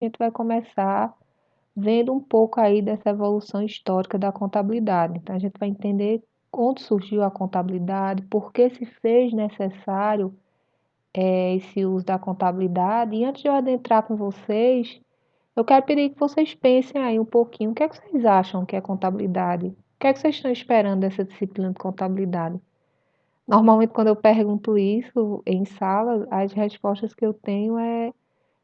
a gente vai começar vendo um pouco aí dessa evolução histórica da contabilidade. Então, a gente vai entender onde surgiu a contabilidade, por que se fez necessário esse uso da contabilidade. E antes de eu adentrar com vocês, eu quero pedir que vocês pensem aí um pouquinho, o que é que vocês acham que é contabilidade? O que é que vocês estão esperando dessa disciplina de contabilidade? Normalmente, quando eu pergunto isso em sala, as respostas que eu tenho é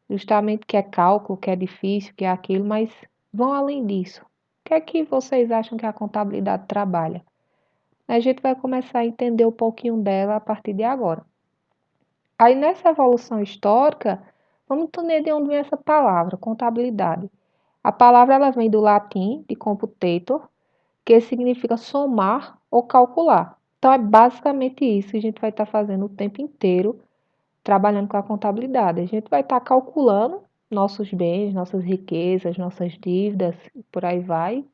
justamente que é cálculo, que é difícil, que é aquilo, mas vão além disso. O que é que vocês acham que a contabilidade trabalha? A gente vai começar a entender um pouquinho dela a partir de agora. Aí nessa evolução histórica, vamos entender de onde vem essa palavra, contabilidade. A palavra ela vem do latim, de computator, que significa somar ou calcular. Então é basicamente isso que a gente vai estar fazendo o tempo inteiro, trabalhando com a contabilidade. A gente vai estar calculando nossos bens, nossas riquezas, nossas dívidas, e por aí vai.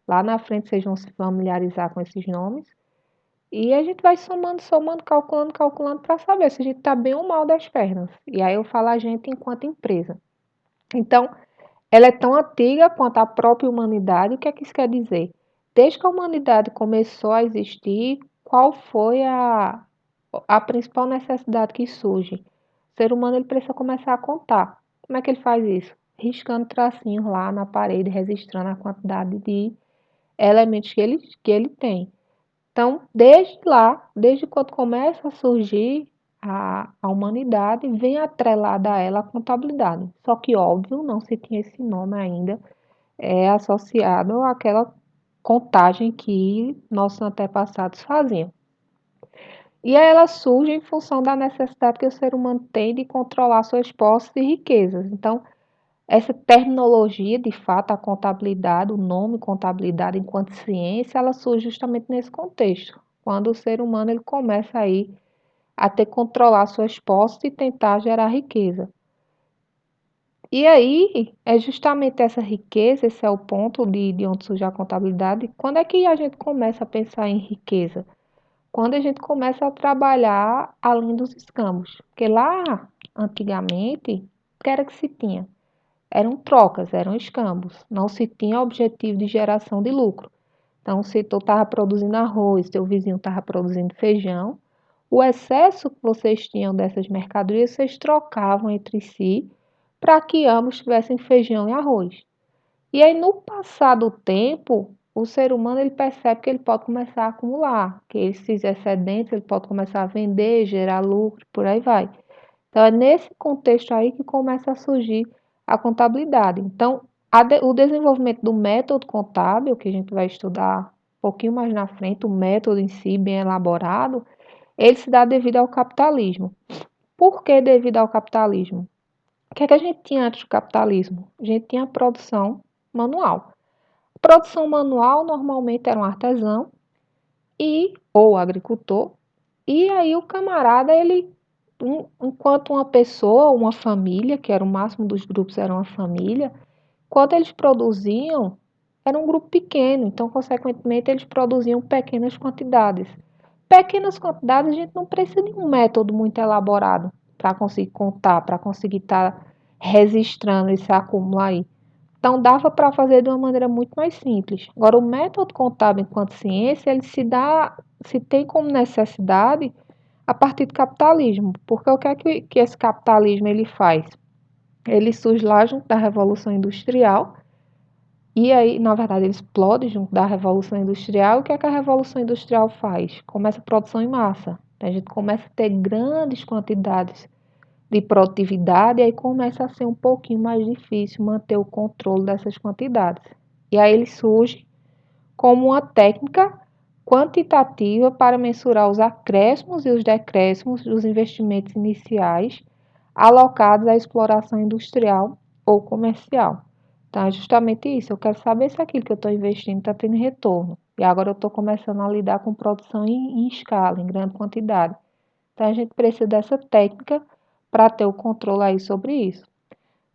Lá na frente vocês vão se familiarizar com esses nomes. E a gente vai somando, somando, calculando, calculando para saber se a gente está bem ou mal das pernas. E aí eu falo a gente enquanto empresa. Então, ela é tão antiga quanto a própria humanidade. O que é que isso quer dizer? Desde que a humanidade começou a existir, qual foi a principal necessidade que surge? O ser humano ele precisa começar a contar. Como é que ele faz isso? Riscando tracinhos lá na parede, registrando a quantidade de elementos que ele tem. Então, desde lá, desde quando começa a surgir a humanidade, vem atrelada a ela a contabilidade. Só que, óbvio, não se tinha esse nome ainda, é associado àquela contagem que nossos antepassados faziam. E aí ela surge em função da necessidade que o ser humano tem de controlar suas posses e riquezas. Então, essa terminologia, de fato, a contabilidade, o nome contabilidade enquanto ciência, ela surge justamente nesse contexto, quando o ser humano ele começa aí a ter que controlar suas posses e tentar gerar riqueza. E aí, é justamente essa riqueza, esse é o ponto de onde surge a contabilidade. Quando é que a gente começa a pensar em riqueza? Quando a gente começa a trabalhar além dos escambos. Porque lá, antigamente, o que era que se tinha? Eram trocas, eram escambos. Não se tinha objetivo de geração de lucro. Então, se tu estava produzindo arroz, teu vizinho estava produzindo feijão, o excesso que vocês tinham dessas mercadorias, vocês trocavam entre si para que ambos tivessem feijão e arroz. E aí, no passar do tempo, o ser humano ele percebe que ele pode começar a acumular, que esses excedentes ele pode começar a vender, gerar lucro, por aí vai. Então, é nesse contexto aí que começa a surgir a contabilidade. Então, o desenvolvimento do método contábil, que a gente vai estudar um pouquinho mais na frente, o método em si, bem elaborado, ele se dá devido ao capitalismo. Por que devido ao capitalismo? O que é que a gente tinha antes do capitalismo? A gente tinha a produção manual. A produção manual normalmente era um artesão ou agricultor, e aí o camarada ele enquanto uma pessoa, uma família, que era o máximo dos grupos, era uma família, quando eles produziam, era um grupo pequeno, então, consequentemente, eles produziam pequenas quantidades. Pequenas quantidades, a gente não precisa de um método muito elaborado para conseguir contar, para conseguir estar registrando esse acúmulo aí. Então, dava para fazer de uma maneira muito mais simples. Agora, o método contábil enquanto ciência, ele se tem como necessidade a partir do capitalismo. Porque o que é que esse capitalismo ele faz? Ele surge lá junto da Revolução Industrial, e aí, na verdade, ele explode junto da Revolução Industrial. E o que é que a Revolução Industrial faz? Começa a produção em massa. A gente começa a ter grandes quantidades de produtividade, e aí começa a ser um pouquinho mais difícil manter o controle dessas quantidades. E aí ele surge como uma técnica quantitativa para mensurar os acréscimos e os decréscimos dos investimentos iniciais alocados à exploração industrial ou comercial. Então, é justamente isso. Eu quero saber se aquilo que eu estou investindo está tendo retorno. E agora eu estou começando a lidar com produção em escala, em grande quantidade. Então, a gente precisa dessa técnica para ter o controle aí sobre isso.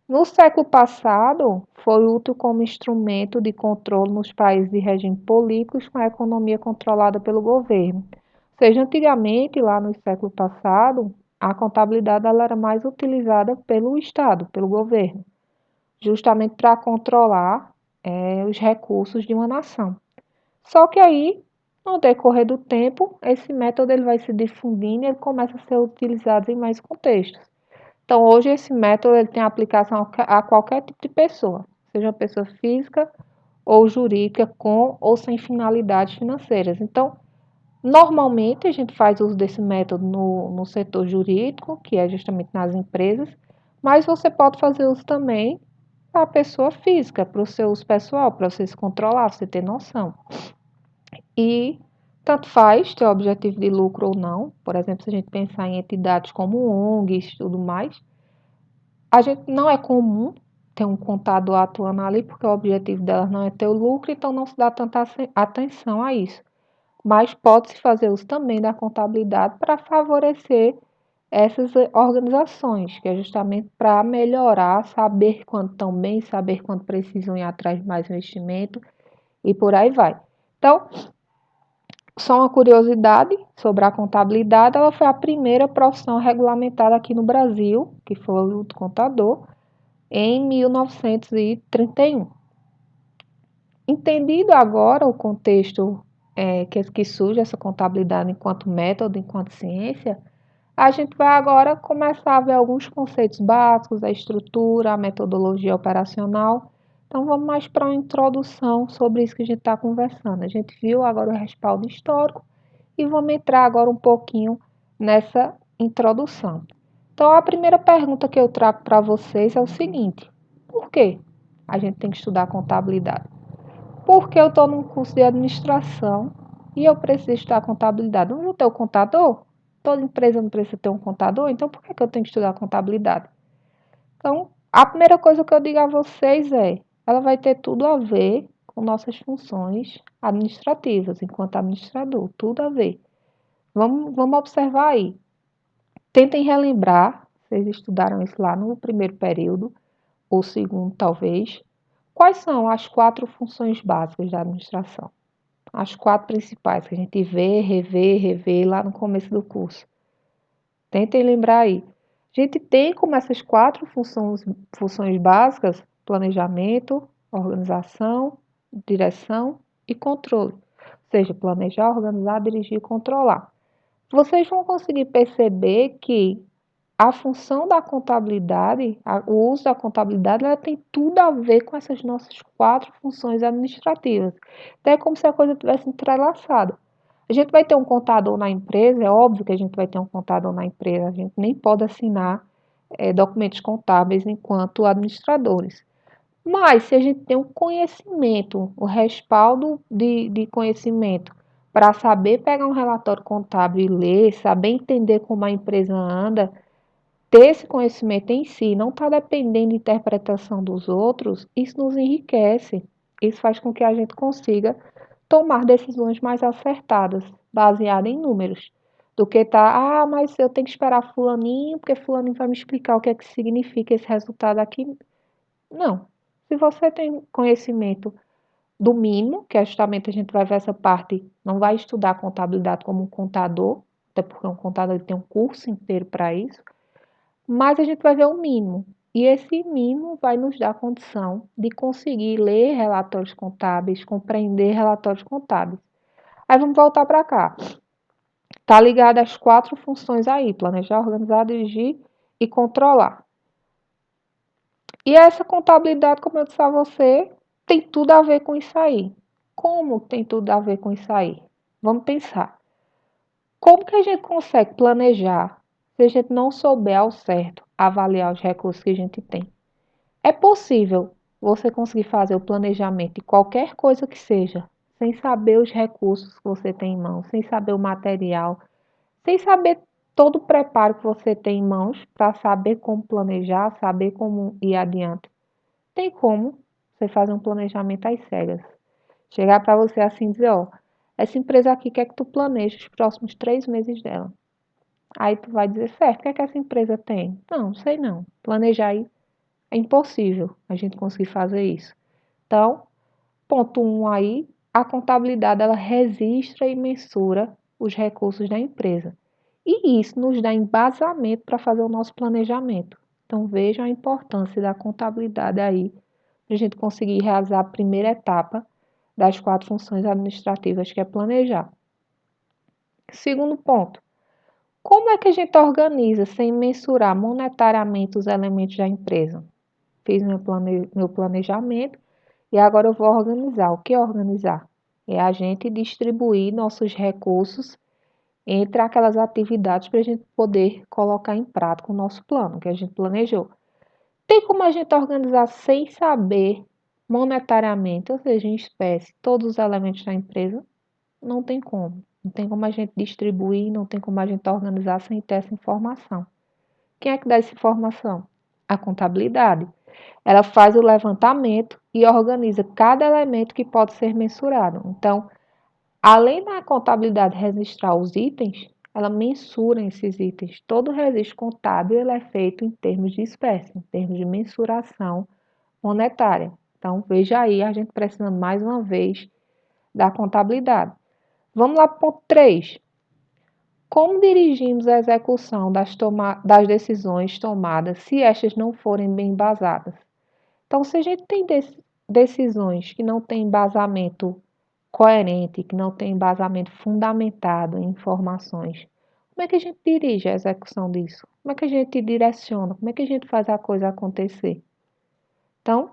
No século passado, foi útil como instrumento de controle nos países de regime políticos com a economia controlada pelo governo. Ou seja, antigamente, lá no século passado, a contabilidade ela era mais utilizada pelo Estado, pelo governo. justamente para controlar os recursos de uma nação. Só que aí, no decorrer do tempo, esse método ele vai se difundindo e ele começa a ser utilizado em mais contextos. Então, hoje esse método ele tem aplicação a qualquer tipo de pessoa, seja uma pessoa física ou jurídica, com ou sem finalidades financeiras. Então, normalmente a gente faz uso desse método no setor jurídico, que é justamente nas empresas, mas você pode fazer uso também para a pessoa física, para o seu uso pessoal, para você se controlar, você ter noção. E tanto faz ter objetivo de lucro ou não, por exemplo, se a gente pensar em entidades como ONGs e tudo mais, a gente não é comum ter um contador atuando ali, porque o objetivo delas não é ter o lucro, então não se dá tanta atenção a isso. Mas pode-se fazer uso também da contabilidade para favorecer essas organizações, que é justamente para melhorar, saber quando estão bem, saber quando precisam ir atrás de mais investimento e por aí vai. Então, só uma curiosidade sobre a contabilidade, ela foi a primeira profissão regulamentada aqui no Brasil, que foi o do contador, em 1931. Entendido agora o contexto que surge essa contabilidade enquanto método, enquanto ciência, a gente vai agora começar a ver alguns conceitos básicos, a estrutura, a metodologia operacional. Então, vamos mais para uma introdução sobre isso que a gente está conversando. A gente viu agora o respaldo histórico e vamos entrar agora um pouquinho nessa introdução. Então, a primeira pergunta que eu trago para vocês é o seguinte: por que a gente tem que estudar contabilidade? Porque eu estou num curso de administração e eu preciso estudar contabilidade. Não vou ter o contador? Toda empresa não precisa ter um contador, então por que eu tenho que estudar contabilidade? Então, a primeira coisa que eu digo a vocês é, ela vai ter tudo a ver com nossas funções administrativas, enquanto administrador, tudo a ver. Vamos observar aí. Tentem relembrar, vocês estudaram isso lá no primeiro período, ou segundo talvez, quais são as 4 funções básicas da administração? As 4 principais que a gente vê, revê lá no começo do curso. Tentem lembrar aí. A gente tem como essas 4 funções básicas: planejamento, organização, direção e controle. Ou seja, planejar, organizar, dirigir e controlar. Vocês vão conseguir perceber que a função da contabilidade, o uso da contabilidade, ela tem tudo a ver com essas nossas 4 funções administrativas. Então, é como se a coisa tivesse entrelaçada. A gente vai ter um contador na empresa, é óbvio que a gente vai ter um contador na empresa, a gente nem pode assinar documentos contábeis enquanto administradores. Mas, se a gente tem um conhecimento, o respaldo de conhecimento, para saber pegar um relatório contábil e ler, saber entender como a empresa anda, ter esse conhecimento em si, não está dependendo de interpretação dos outros, isso nos enriquece. Isso faz com que a gente consiga tomar decisões mais acertadas, baseadas em números, do que mas eu tenho que esperar fulaninho, porque fulaninho vai me explicar o que é que significa esse resultado aqui. Não. Se você tem conhecimento do mínimo, que é justamente a gente vai ver essa parte, não vai estudar contabilidade como um contador, até porque um contador ele tem um curso inteiro para isso, mas a gente vai ver o mínimo. E esse mínimo vai nos dar a condição de conseguir ler relatórios contábeis, compreender relatórios contábeis. Aí vamos voltar para cá. Está ligado às 4 funções aí: planejar, organizar, dirigir e controlar. E essa contabilidade, como eu disse a você, tem tudo a ver com isso aí. Como tem tudo a ver com isso aí? Vamos pensar. Como que a gente consegue planejar se a gente não souber ao certo avaliar os recursos que a gente tem? É possível você conseguir fazer o planejamento de qualquer coisa que seja, sem saber os recursos que você tem em mãos, sem saber o material, sem saber todo o preparo que você tem em mãos para saber como planejar, saber como ir adiante. Tem como você fazer um planejamento às cegas. Chegar para você assim e dizer, ó, essa empresa aqui quer que tu planeje os próximos 3 meses dela. Aí tu vai dizer, certo, o que é que essa empresa tem? Não, sei não. Planejar aí é impossível a gente conseguir fazer isso. Então, ponto 1 aí, a contabilidade ela registra e mensura os recursos da empresa. E isso nos dá embasamento para fazer o nosso planejamento. Então, veja a importância da contabilidade aí, para a gente conseguir realizar a primeira etapa das 4 funções administrativas, que é planejar. Segundo ponto, como é que a gente organiza sem mensurar monetariamente os elementos da empresa? Fiz meu planejamento e agora eu vou organizar. O que é organizar? É a gente distribuir nossos recursos entre aquelas atividades para a gente poder colocar em prática o nosso plano, que a gente planejou. Tem como a gente organizar sem saber monetariamente, ou seja, em espécie, todos os elementos da empresa? Não tem como. Não tem como a gente distribuir, não tem como a gente organizar sem ter essa informação. Quem é que dá essa informação? A contabilidade. Ela faz o levantamento e organiza cada elemento que pode ser mensurado. Então, além da contabilidade registrar os itens, ela mensura esses itens. Todo registro contábil ele é feito em termos de espécie, em termos de mensuração monetária. Então, veja aí, a gente precisando mais uma vez da contabilidade. Vamos lá para o ponto 3. Como dirigimos a execução das decisões tomadas se estas não forem bem embasadas? Então, se a gente tem decisões que não têm embasamento coerente, que não têm embasamento fundamentado em informações, como é que a gente dirige a execução disso? Como é que a gente direciona? Como é que a gente faz a coisa acontecer? Então,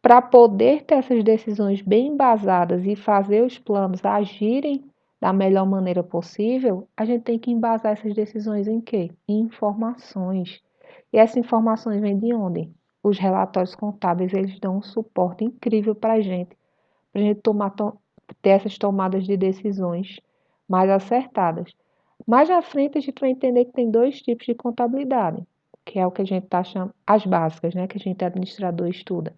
para poder ter essas decisões bem embasadas e fazer os planos agirem da melhor maneira possível, a gente tem que embasar essas decisões em quê? Em informações. E essas informações vêm de onde? Os relatórios contábeis, eles dão um suporte incrível para a gente ter essas tomadas de decisões mais acertadas. Mais à frente, a gente vai entender que tem 2 tipos de contabilidade, que é o que a gente está chamando, as básicas, né, que a gente administrador estuda.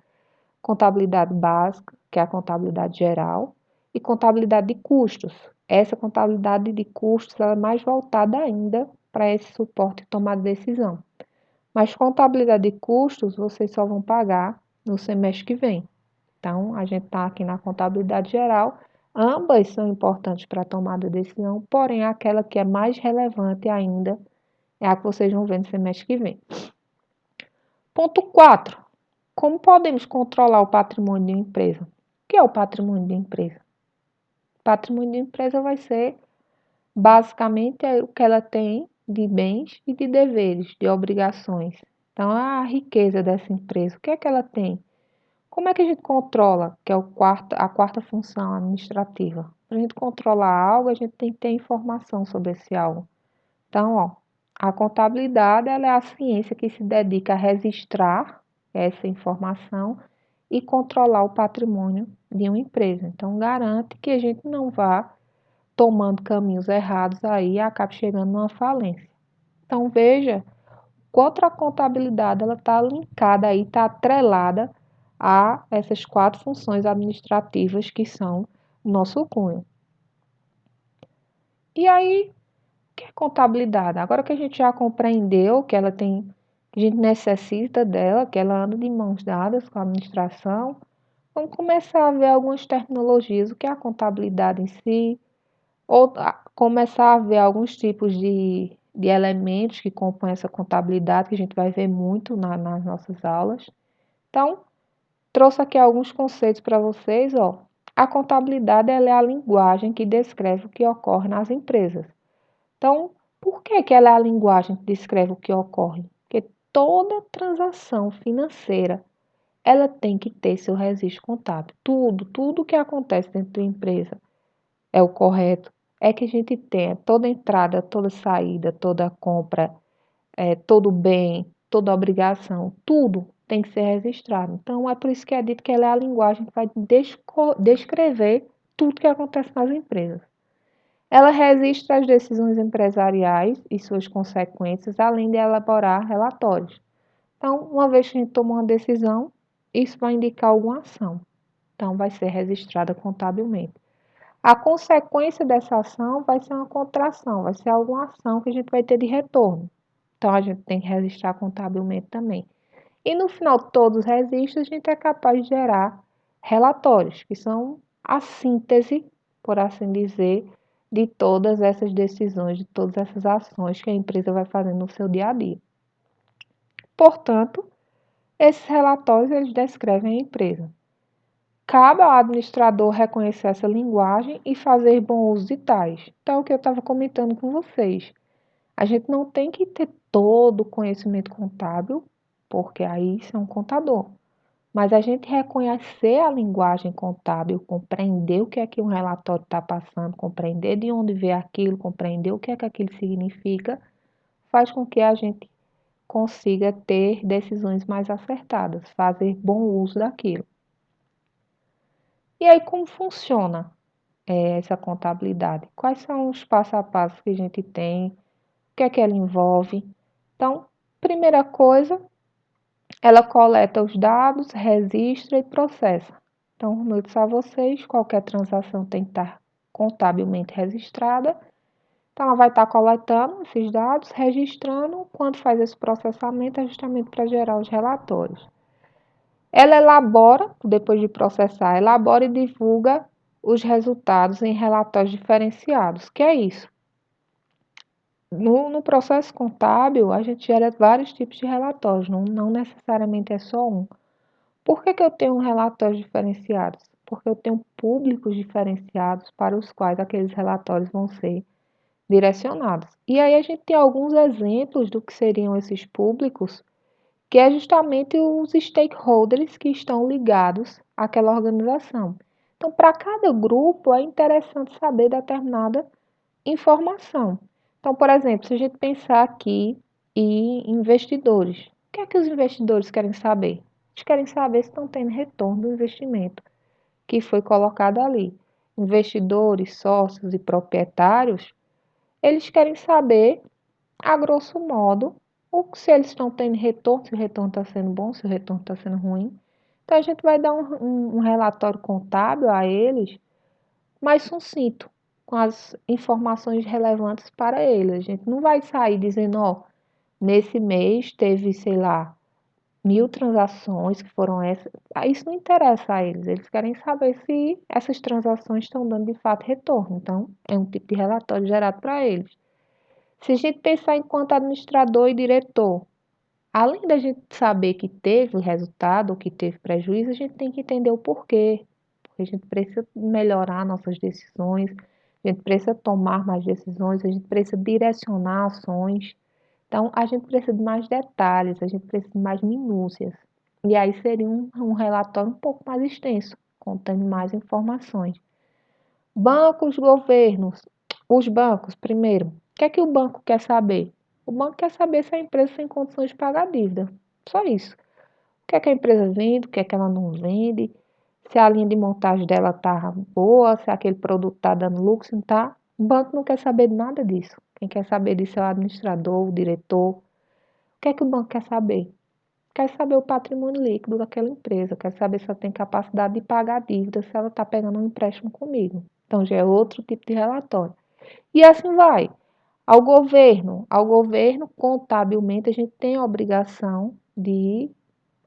Contabilidade básica, que é a contabilidade geral, e contabilidade de custos. Essa contabilidade de custos ela é mais voltada ainda para esse suporte de tomada de decisão. Mas contabilidade de custos, vocês só vão pagar no semestre que vem. Então, a gente está aqui na contabilidade geral. Ambas são importantes para a tomada de decisão, porém, aquela que é mais relevante ainda é a que vocês vão ver no semestre que vem. Ponto 4. Como podemos controlar o patrimônio de uma empresa? O que é o patrimônio de empresa? O patrimônio de empresa vai ser basicamente o que ela tem de bens e de deveres, de obrigações. Então, a riqueza dessa empresa, o que é que ela tem? Como é que a gente controla, que é a quarta função administrativa? Para a gente controlar algo, a gente tem que ter informação sobre esse algo. Então, ó, a contabilidade ela é a ciência que se dedica a registrar essa informação e controlar o patrimônio de uma empresa. Então, garante que a gente não vá tomando caminhos errados aí e acabe chegando numa falência. Então, veja quanto a contabilidade ela está linkada aí, está atrelada a essas 4 funções administrativas que são o nosso cunho. E aí, o que é contabilidade? Agora que a gente já compreendeu que ela tem, que a gente necessita dela, que ela anda de mãos dadas com a administração, vamos começar a ver algumas tecnologias, o que é a contabilidade em si, ou começar a ver alguns tipos de elementos que compõem essa contabilidade, que a gente vai ver muito nas nossas aulas. Então, trouxe aqui alguns conceitos para vocês, ó. A contabilidade ela é a linguagem que descreve o que ocorre nas empresas. Então, por que que ela é a linguagem que descreve o que ocorre? Porque toda transação financeira, ela tem que ter seu registro contábil. Tudo que acontece dentro da empresa é o correto. É que a gente tenha toda entrada, toda saída, toda compra, todo bem, toda obrigação, tudo tem que ser registrado. Então, é por isso que é dito que ela é a linguagem que vai descrever tudo que acontece nas empresas. Ela registra as decisões empresariais e suas consequências, além de elaborar relatórios. Então, uma vez que a gente toma uma decisão, isso vai indicar alguma ação. Então, vai ser registrada contabilmente. A consequência dessa ação vai ser uma contração, vai ser alguma ação que a gente vai ter de retorno. Então, a gente tem que registrar contabilmente também. E no final de todos os registros, a gente é capaz de gerar relatórios, que são a síntese, por assim dizer, de todas essas decisões, de todas essas ações que a empresa vai fazendo no seu dia a dia. portanto, esses relatórios eles descrevem a empresa. Cabe ao administrador reconhecer essa linguagem e fazer bom uso de tais. Então, o que eu estava comentando com vocês. A gente não tem que ter todo o conhecimento contábil, porque aí isso é um contador. Mas a gente reconhecer a linguagem contábil, compreender o que é que um relatório está passando, compreender de onde vem aquilo, compreender o que é que aquilo significa, faz com que a gente consiga ter decisões mais acertadas, fazer bom uso daquilo. E aí, como funciona essa contabilidade? Quais são os passo a passo que a gente tem? O que é que ela envolve? Então, primeira coisa, ela coleta os dados, registra e processa. Então, como eu disse a vocês, qualquer transação tem que estar contabilmente registrada. Então, ela vai estar coletando esses dados, registrando. Quando faz esse processamento, é justamente para gerar os relatórios. Ela elabora, depois de processar, elabora e divulga os resultados em relatórios diferenciados. Que é isso? No processo contábil, a gente gera vários tipos de relatórios, não necessariamente é só um. Por que eu tenho relatórios diferenciados? Porque eu tenho públicos diferenciados para os quais aqueles relatórios vão ser direcionados. E aí a gente tem alguns exemplos do que seriam esses públicos, que é justamente os stakeholders que estão ligados àquela organização. Então, para cada grupo é interessante saber determinada informação. Então, por exemplo, se a gente pensar aqui em investidores, o que é que os investidores querem saber? Eles querem saber se estão tendo retorno do investimento que foi colocado ali. Investidores, sócios e proprietários, eles querem saber, a grosso modo, se eles estão tendo retorno, se o retorno está sendo bom, se o retorno está sendo ruim. Então, a gente vai dar um relatório contábil a eles mais sucinto, com as informações relevantes para eles. A gente não vai sair dizendo, ó, nesse mês teve, sei lá, 1000 transações que foram essas. Isso não interessa a eles. Eles querem saber se essas transações estão dando de fato retorno. Então, é um tipo de relatório gerado para eles. Se a gente pensar enquanto administrador e diretor, além da gente saber que teve resultado ou que teve prejuízo, a gente tem que entender o porquê. Porque a gente precisa melhorar nossas decisões, a gente precisa tomar mais decisões, a gente precisa direcionar ações. Então, a gente precisa de mais detalhes, a gente precisa de mais minúcias. E aí seria um relatório um pouco mais extenso, contendo mais informações. Bancos, governos. Os bancos, primeiro. O que é que o banco quer saber? O banco quer saber se a empresa tem condições de pagar a dívida. Só isso. O que é que a empresa vende, o que é que ela não vende, se a linha de montagem dela está boa, se aquele produto está dando lucro, se não está. O banco não quer saber de nada disso. Quem quer saber disso é o administrador, o diretor. O que é que o banco quer saber? Quer saber o patrimônio líquido daquela empresa, quer saber se ela tem capacidade de pagar a dívida, se ela está pegando um empréstimo comigo. Então, já é outro tipo de relatório. E assim vai. Ao governo, contabilmente, a gente tem a obrigação de,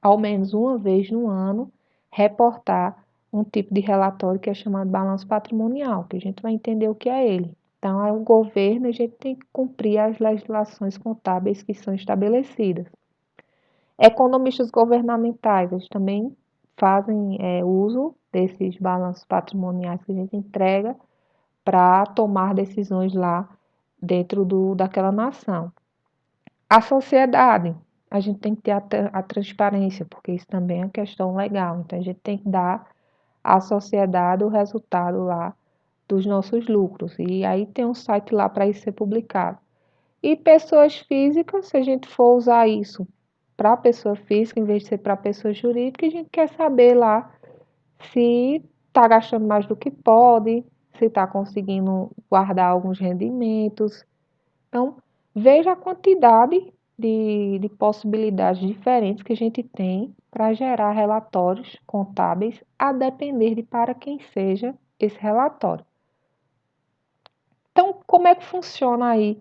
ao menos uma vez no ano, reportar um tipo de relatório que é chamado balanço patrimonial, que a gente vai entender o que é ele. Então, ao governo, a gente tem que cumprir as legislações contábeis que são estabelecidas. Economistas governamentais, eles também fazem uso desses balanços patrimoniais que a gente entrega para tomar decisões lá dentro daquela nação. A sociedade, a gente tem que ter a transparência, porque isso também é questão legal. Então, a gente tem que dar à sociedade o resultado lá dos nossos lucros. E aí tem um site lá para isso ser publicado. E pessoas físicas, se a gente for usar isso para pessoa física, em vez de ser para pessoa jurídica, a gente quer saber lá se está gastando mais do que pode, se está conseguindo guardar alguns rendimentos. Então, veja a quantidade de possibilidades diferentes que a gente tem para gerar relatórios contábeis, a depender de para quem seja esse relatório. Então, como é que funciona aí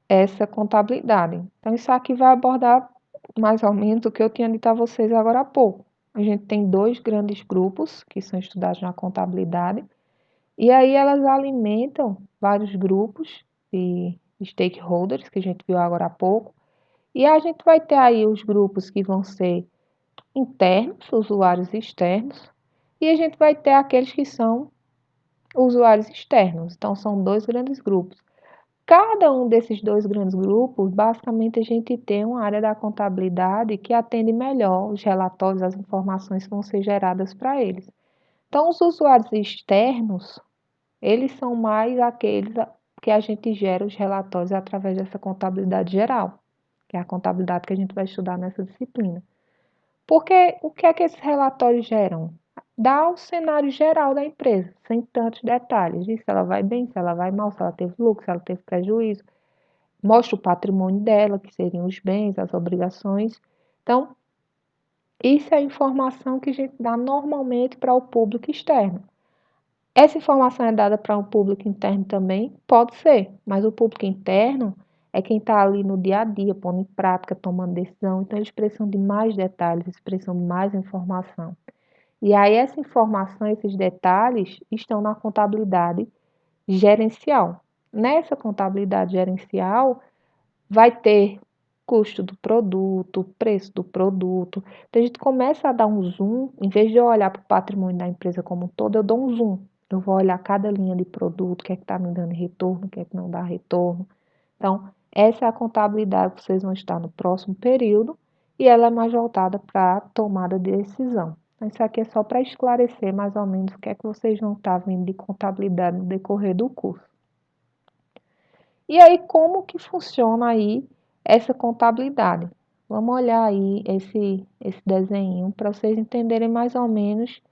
essa contabilidade? Então, isso aqui vai abordar mais ou menos o que eu tinha dito a vocês agora há pouco. A gente tem dois grandes grupos que são estudados na contabilidade, e aí elas alimentam vários grupos de stakeholders, que a gente viu agora há pouco, E a gente vai ter aí os grupos que vão ser internos, usuários externos, e a gente vai ter aqueles que são usuários externos. Então, são dois grandes grupos. Cada um desses dois grandes grupos, basicamente, a gente tem uma área da contabilidade que atende melhor os relatórios, as informações que vão ser geradas para eles. Então, os usuários externos, eles são mais aqueles que a gente gera os relatórios através dessa contabilidade geral, que é a contabilidade que a gente vai estudar nessa disciplina. Porque o que é que esses relatórios geram? Dá o cenário geral da empresa, sem tantos detalhes, de se ela vai bem, se ela vai mal, se ela teve lucro, se ela teve prejuízo. Mostra o patrimônio dela, que seriam os bens, as obrigações. Então, isso é a informação que a gente dá normalmente para o público externo. Essa informação é dada para o público interno também? Pode ser, mas o público interno é quem está ali no dia a dia, pondo em prática, tomando decisão. Então, eles precisam de mais detalhes, eles precisam de mais informação. E aí, essa informação, esses detalhes, estão na contabilidade gerencial. Nessa contabilidade gerencial, vai ter custo do produto, preço do produto. Então, a gente começa a dar um zoom, em vez de eu olhar para o patrimônio da empresa como um todo, eu dou um zoom. Eu vou olhar cada linha de produto, o que é que está me dando retorno, o que é que não dá retorno. Então, essa é a contabilidade que vocês vão estar no próximo período e ela é mais voltada para a tomada de decisão. Então, isso aqui é só para esclarecer mais ou menos o que é que vocês vão estar vendo de contabilidade no decorrer do curso. E aí, como que funciona aí essa contabilidade? Vamos olhar aí esse desenho para vocês entenderem mais ou menos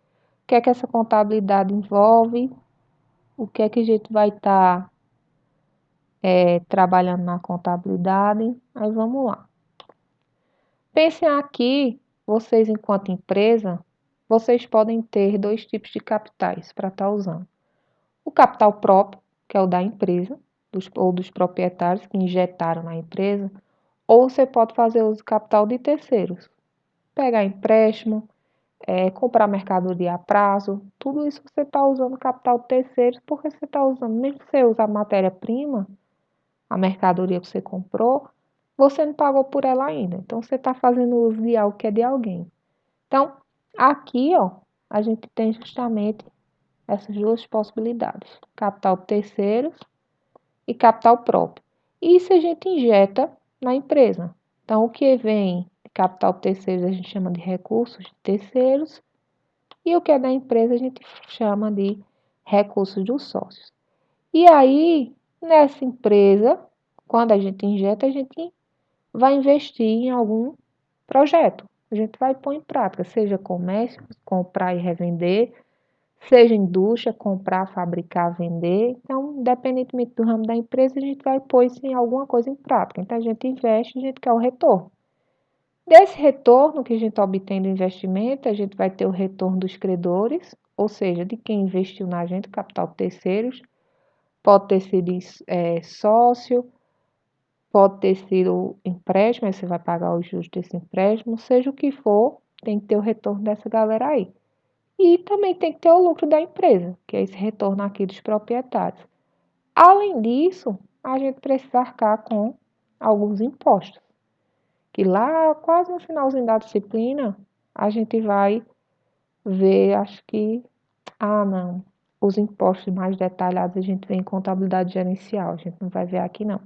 o que é que essa contabilidade envolve, o que é que a gente vai estar trabalhando na contabilidade. Aí vamos lá. Pensem aqui, vocês enquanto empresa, vocês podem ter dois tipos de capitais para estar usando. O capital próprio, que é o da empresa, ou dos proprietários que injetaram na empresa, ou você pode fazer uso do capital de terceiros. Pegar empréstimo, comprar mercadoria a prazo, tudo isso você está usando capital de terceiros, porque você está usando, mesmo que você use a matéria-prima, a mercadoria que você comprou, você não pagou por ela ainda. Então, você está fazendo uso de algo que é de alguém. Então, aqui, ó, a gente tem justamente essas duas possibilidades: capital de terceiros e capital próprio. Isso a gente injeta na empresa. Então, o que vem de capital de terceiros a gente chama de recursos de terceiros e o que é da empresa a gente chama de recursos dos sócios. E aí, nessa empresa, quando a gente injeta, a gente vai investir em algum projeto. A gente vai pôr em prática, seja comércio, comprar e revender, seja indústria, comprar, fabricar, vender. Então, independentemente do ramo da empresa, a gente vai pôr isso em alguma coisa em prática. Então, a gente investe, a gente quer o retorno. Desse retorno que a gente obtém do investimento, a gente vai ter o retorno dos credores, ou seja, de quem investiu na gente, capital de terceiros, pode ter sido sócio, pode ter sido empréstimo, aí você vai pagar os juros desse empréstimo, seja o que for, tem que ter o retorno dessa galera aí. E também tem que ter o lucro da empresa, que é esse retorno aqui dos proprietários. Além disso, a gente precisa arcar com alguns impostos, que lá quase no finalzinho da disciplina, a gente vai ver, acho que, não, os impostos mais detalhados a gente vê em contabilidade gerencial, a gente não vai ver aqui não.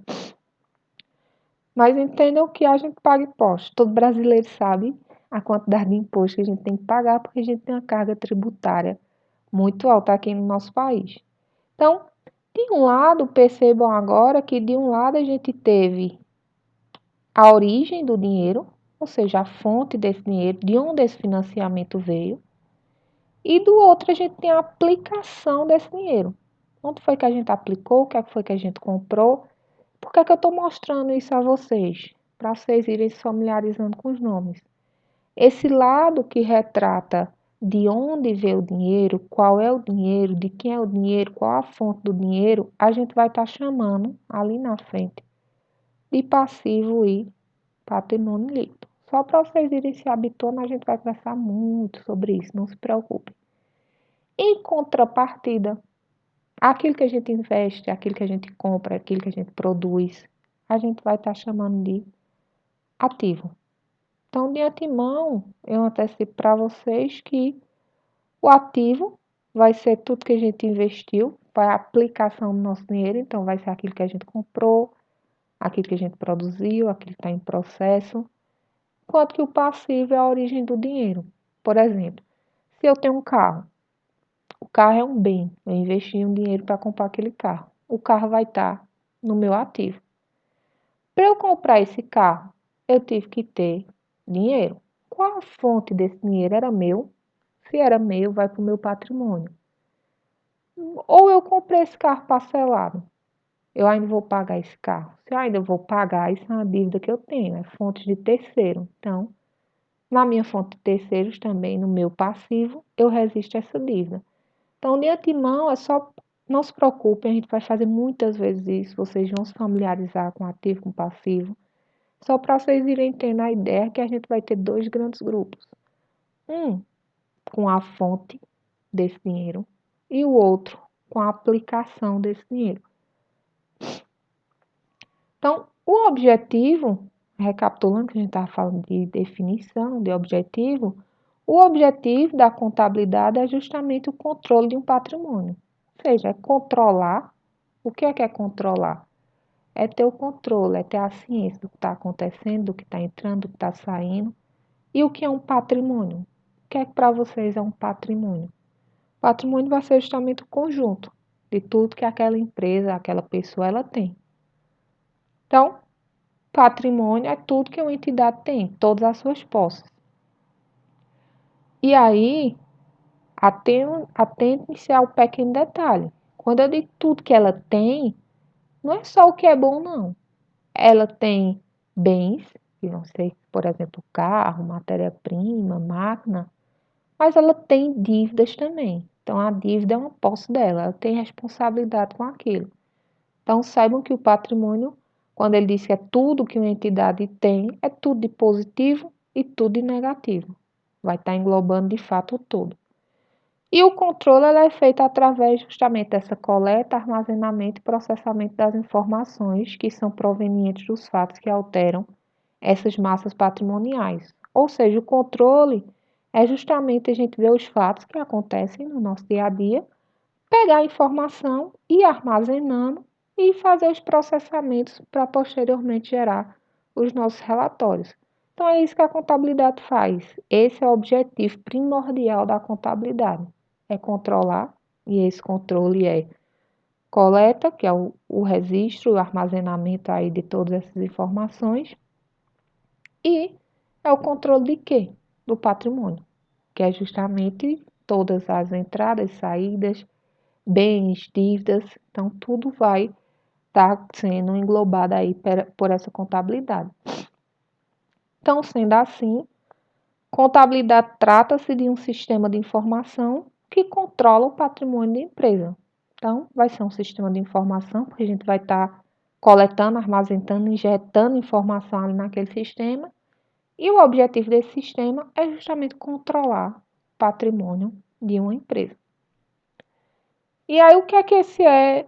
Mas entendam que a gente paga imposto. Todo brasileiro sabe a quantidade de imposto que a gente tem que pagar, porque a gente tem uma carga tributária muito alta aqui no nosso país. Então, de um lado, percebam agora que de um lado a gente teve a origem do dinheiro, ou seja, a fonte desse dinheiro, de onde esse financiamento veio, e do outro a gente tem a aplicação desse dinheiro. Onde foi que a gente aplicou, o que foi que a gente comprou. Por que é que eu estou mostrando isso a vocês? Para vocês irem se familiarizando com os nomes. Esse lado que retrata de onde veio o dinheiro, qual é o dinheiro, de quem é o dinheiro, qual a fonte do dinheiro, a gente vai estar chamando ali na frente de passivo e patrimônio líquido. Só para vocês irem se habituando, a gente vai conversar muito sobre isso, não se preocupem. Em contrapartida, aquilo que a gente investe, aquilo que a gente compra, aquilo que a gente produz, a gente vai estar chamando de ativo. Então, de antemão, eu antecipo para vocês que o ativo vai ser tudo que a gente investiu, vai a aplicação do nosso dinheiro, então vai ser aquilo que a gente comprou, aquilo que a gente produziu, aquilo que está em processo, enquanto que o passivo é a origem do dinheiro. Por exemplo, se eu tenho um carro, o carro é um bem, eu investi um dinheiro para comprar aquele carro. O carro vai estar no meu ativo. Para eu comprar esse carro, eu tive que ter dinheiro. Qual a fonte desse dinheiro? Era meu? Se era meu, vai para o meu patrimônio. Ou eu comprei esse carro parcelado, eu ainda vou pagar esse carro. Se eu ainda vou pagar, isso é uma dívida que eu tenho, é fonte de terceiro. Então, na minha fonte de terceiros também, no meu passivo, eu resisto a essa dívida. Então, de antemão, é só, não se preocupem, a gente vai fazer muitas vezes isso, vocês vão se familiarizar com ativo, com passivo. Só para vocês irem tendo a ideia que a gente vai ter dois grandes grupos. Um com a fonte desse dinheiro e o outro com a aplicação desse dinheiro. Então, o objetivo, recapitulando que a gente estava falando de definição, de objetivo, o objetivo da contabilidade é justamente o controle de um patrimônio. Ou seja, é controlar. O que é controlar? É ter o controle, é ter a ciência do que está acontecendo, do que está entrando, do que está saindo. E o que é um patrimônio? O que é que para vocês é um patrimônio? Patrimônio vai ser justamente o conjunto de tudo que aquela empresa, aquela pessoa, ela tem. Então, patrimônio é tudo que uma entidade tem, todas as suas posses. E aí, atentem-se ao pequeno detalhe. Quando eu digo tudo que ela tem, não é só o que é bom, não. Ela tem bens, que vão ser, por exemplo, carro, matéria-prima, máquina, mas ela tem dívidas também. Então, a dívida é uma posse dela, ela tem responsabilidade com aquilo. Então, saibam que o patrimônio, quando ele diz que é tudo que uma entidade tem, é tudo de positivo e tudo de negativo. Vai estar englobando de fato o todo. E o controle é feito através justamente dessa coleta, armazenamento e processamento das informações que são provenientes dos fatos que alteram essas massas patrimoniais. Ou seja, o controle é justamente a gente ver os fatos que acontecem no nosso dia a dia, pegar a informação e ir armazenando e fazer os processamentos para posteriormente gerar os nossos relatórios. Então é isso que a contabilidade faz. Esse é o objetivo primordial da contabilidade, é controlar, e esse controle é coleta, que é o registro, o armazenamento aí de todas essas informações, e é o controle de quê? Do patrimônio, que é justamente todas as entradas, saídas, bens, dívidas, então tudo vai estar sendo englobado aí por essa contabilidade. Então, sendo assim, contabilidade trata-se de um sistema de informação que controla o patrimônio da empresa. Então, vai ser um sistema de informação, porque a gente vai estar coletando, armazenando, injetando informação ali naquele sistema. E o objetivo desse sistema é justamente controlar o patrimônio de uma empresa. E aí, o que é que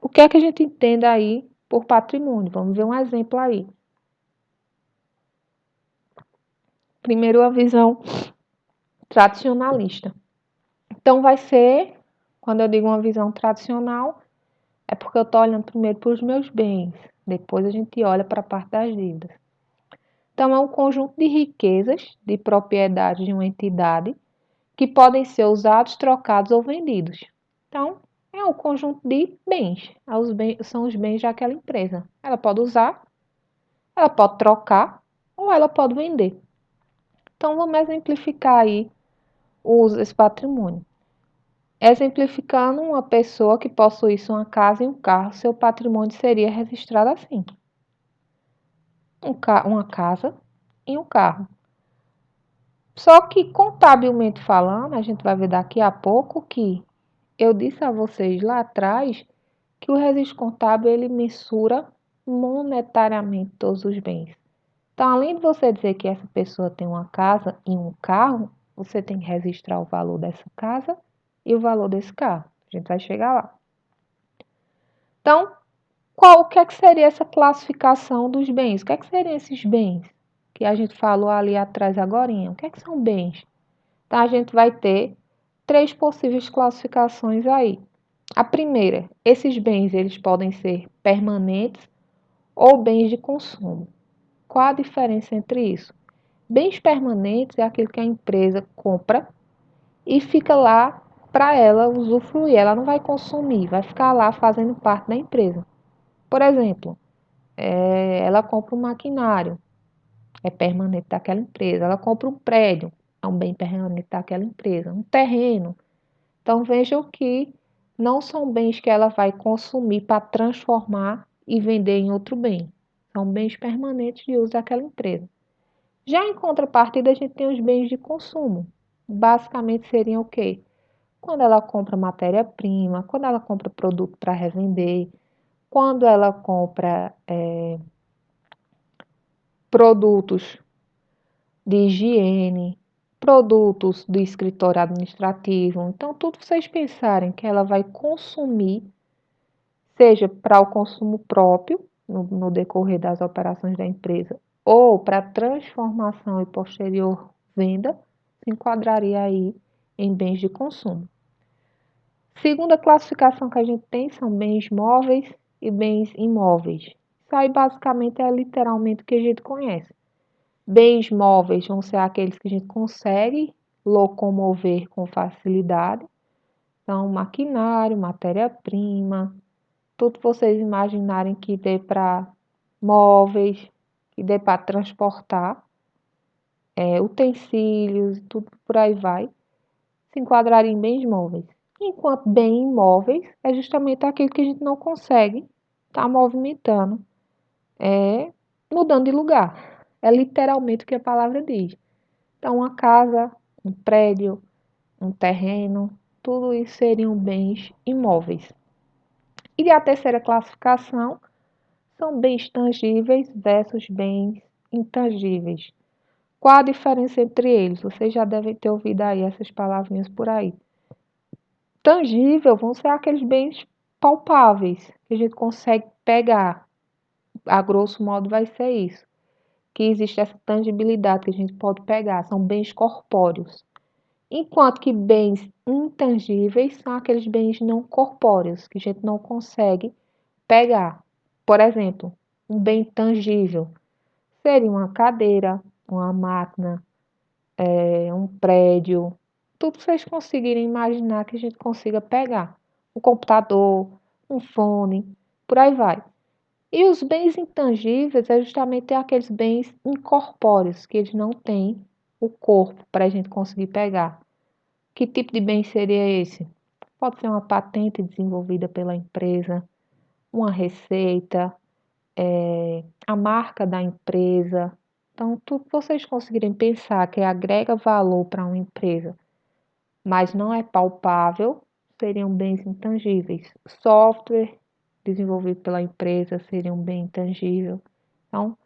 o que é que a gente entende aí por patrimônio? Vamos ver um exemplo aí. Primeiro, a visão tradicionalista. Então, vai ser, quando eu digo uma visão tradicional, é porque eu estou olhando primeiro para os meus bens, depois a gente olha para a parte das dívidas. Então, é um conjunto de riquezas, de propriedades de uma entidade, que podem ser usados, trocados ou vendidos. Então, é um conjunto de bens. São os bens daquela empresa. Ela pode usar, ela pode trocar ou ela pode vender. Então, vamos exemplificar aí o uso desse patrimônio. Exemplificando, uma pessoa que possuísse uma casa e um carro, seu patrimônio seria registrado assim: uma casa e um carro. Só que, contabilmente falando, a gente vai ver daqui a pouco que eu disse a vocês lá atrás que o registro contábil ele mensura monetariamente todos os bens. Então, além de você dizer que essa pessoa tem uma casa e um carro, você tem que registrar o valor dessa casa e o valor desse carro. A gente vai chegar lá. Então, o que é que seria essa classificação dos bens? O que é que seriam esses bens? que a gente falou ali atrás agorinha. O que é que são bens? Então, a gente vai ter 3 possíveis classificações aí. A primeira, esses bens eles podem ser permanentes ou bens de consumo. Qual a diferença entre isso? Bens permanentes é aquilo que a empresa compra e fica lá para ela usufruir. Ela não vai consumir, vai ficar lá fazendo parte da empresa. Por exemplo, ela compra um maquinário, é permanente daquela empresa. Ela compra um prédio, é um bem permanente daquela empresa. Um terreno. Então vejam que não são bens que ela vai consumir para transformar e vender em outro bem. São bens permanentes de uso daquela empresa. Já em contrapartida, a gente tem os bens de consumo. Basicamente seriam o quê? Quando ela compra matéria-prima, quando ela compra produto para revender, quando ela compra produtos de higiene, produtos do escritório administrativo. Então, tudo vocês pensarem que ela vai consumir, seja para o consumo próprio, no decorrer das operações da empresa, ou para transformação e posterior venda, se enquadraria aí em bens de consumo. Segunda classificação que a gente tem são bens móveis e bens imóveis. Isso aí basicamente é literalmente o que a gente conhece. Bens móveis vão ser aqueles que a gente consegue locomover com facilidade. Então, maquinário, matéria-prima, tudo vocês imaginarem que dê para móveis, que dê para transportar, utensílios, tudo por aí vai, se enquadraria em bens móveis. Enquanto bem imóveis é justamente aquilo que a gente não consegue estar movimentando, mudando de lugar. É literalmente o que a palavra diz. Então, uma casa, um prédio, um terreno, tudo isso seriam bens imóveis. E a terceira classificação são bens tangíveis versus bens intangíveis. Qual a diferença entre eles? Vocês já devem ter ouvido aí essas palavrinhas por aí. Tangível vão ser aqueles bens palpáveis que a gente consegue pegar. A grosso modo vai ser isso. Que existe essa tangibilidade que a gente pode pegar. São bens corpóreos. Enquanto que bens intangíveis são aqueles bens não corpóreos que a gente não consegue pegar. Por exemplo, um bem tangível seria uma cadeira, uma máquina, um prédio, tudo que vocês conseguirem imaginar que a gente consiga pegar. Um computador, um fone, por aí vai. E os bens intangíveis é justamente aqueles bens incorpóreos, que eles não têm o corpo para a gente conseguir pegar. Que tipo de bem seria esse? Pode ser uma patente desenvolvida pela empresa, uma receita, a marca da empresa. Então, tudo que vocês conseguirem pensar que agrega valor para uma empresa, mas não é palpável, seriam bens intangíveis. Software desenvolvido pela empresa seria um bem intangível. Então,